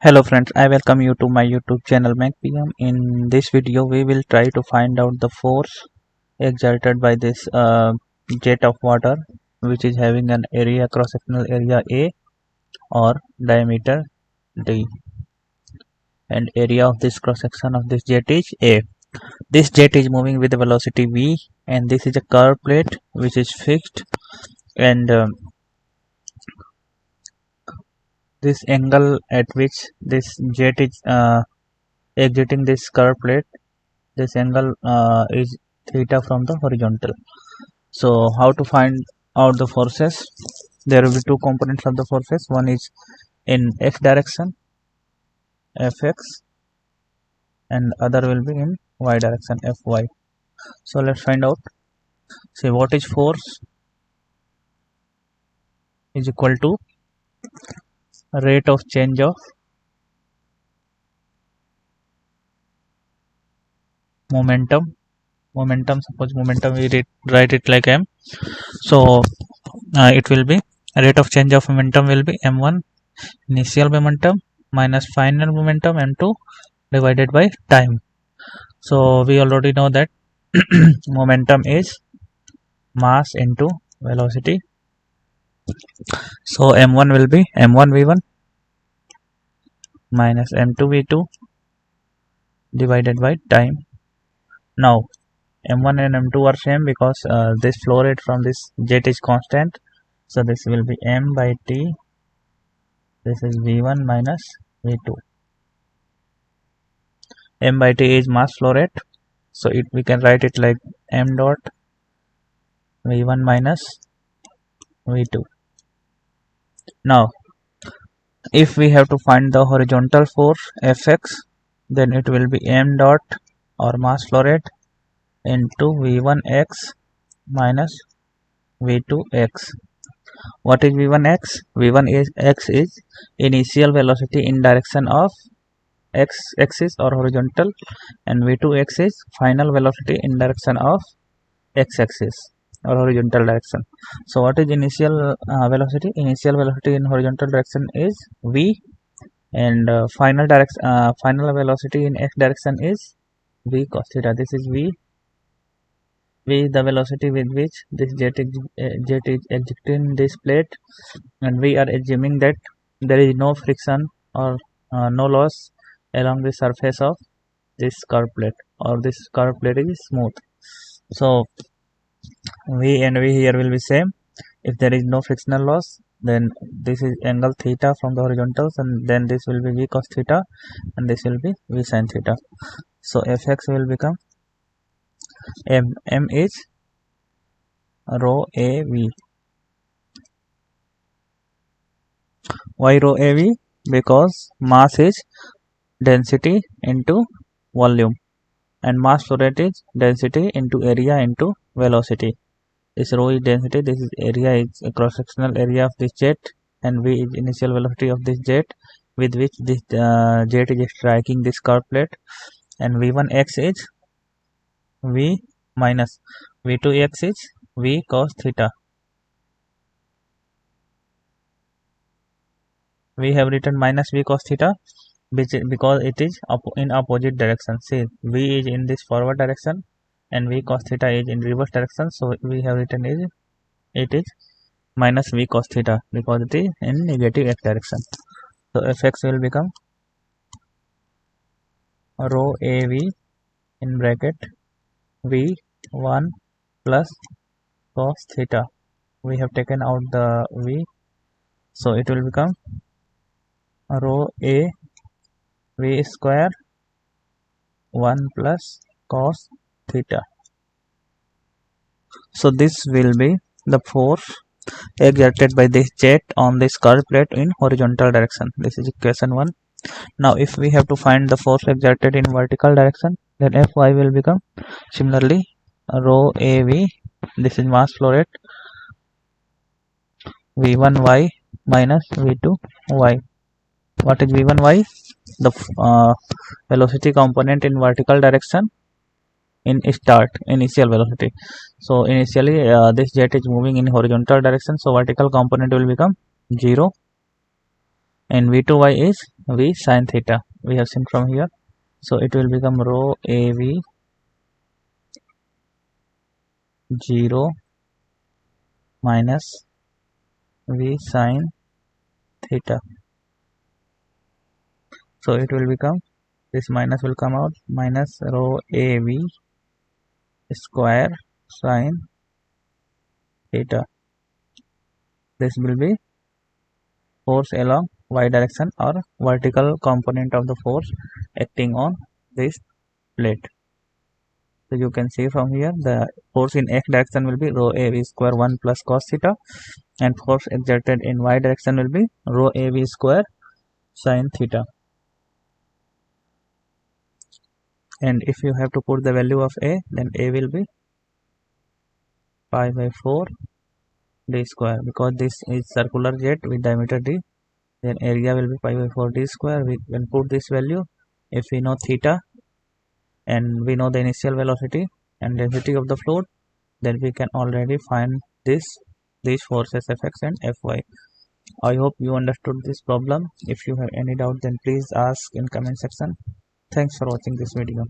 Hello friends, I welcome you to my YouTube channel MacPM. In this video, we will try to find out the force exerted by this jet of water, which is having an area cross-sectional area A or diameter D, and area of this cross-section of this jet is A. This jet is moving with the velocity V, and this is a curve plate which is fixed, and this angle at which this jet is exiting this curve plate, this angle is theta from the horizontal. So how to find out the forces? There will be two components of the forces. One is in x direction, fx, and other will be in y direction, fy. So let's find out. Say what is force is equal to rate of change of momentum. Suppose momentum we write it like m. So it will be rate of change of momentum will be m1 initial momentum minus final momentum m2 divided by time. So we already know that momentum is mass into velocity. So m1 will be m1 v1 minus m2 v2 divided by time. Now m1 and m2 are same because this flow rate from this jet is constant. So this will be m by t. This is v1 minus v2. M by t is mass flow rate, so we can write it like m dot v1 minus v2. Now if we have to find the horizontal force fx, then it will be m dot or mass flow rate into v1x minus v2x. What is v1x? v1x is initial velocity in direction of x axis or horizontal, and v2x is final velocity in direction of x axis or horizontal direction. So what is initial velocity? Initial velocity in horizontal direction is v, and final velocity in x direction is v cos theta. This is v is the velocity with which this jet is exiting this plate, and we are assuming that there is no friction or no loss along the surface of this curve plate, or this curve plate is smooth. So v and v here will be same. If there is no frictional loss, then this is angle theta from the horizontals, and then this will be v cos theta, and this will be v sin theta. So fx will become m is rho a v. Why rho a v? Because mass is density into volume, and mass flow rate is density into area into velocity. This rho is density, this is area, is a cross-sectional area of this jet, and v is initial velocity of this jet with which this jet is striking this curve plate, and v1x is v minus v2x is v cos theta. We have written minus v cos theta because it is in opposite direction. See, v is in this forward direction and v cos theta is in reverse direction, so we have written it is minus v cos theta because it is in negative x direction. So fx will become rho av in bracket v1 plus cos theta. We have taken out the v, so it will become rho a v square 1 plus cos theta. So this will be the force exerted by this jet on this curve plate in horizontal direction. This is equation 1. Now if we have to find the force exerted in vertical direction, then Fy will become similarly rho Av, this is mass flow rate, V1y minus V2y. What is V1y? The velocity component in vertical direction in initial velocity. So initially this jet is moving in horizontal direction, so vertical component will become 0, and v2y is V sin theta. We have seen from here. So it will become rho AV 0 minus V sin theta. So it will become, this minus will come out, minus rho AV square sin theta. This will be force along y direction or vertical component of the force acting on this plate. So you can see from here the force in x direction will be rho AV square 1 plus cos theta, and force exerted in y direction will be rho AV square sin theta. And if you have to put the value of A, then A will be pi by 4 d square, because this is circular jet with diameter d, then area will be pi by 4 d square. We can put this value. If we know theta and we know the initial velocity and density of the fluid, then we can already find these forces Fx and Fy. I hope you understood this problem. If you have any doubt, then please ask in comment section. Thanks for watching this video.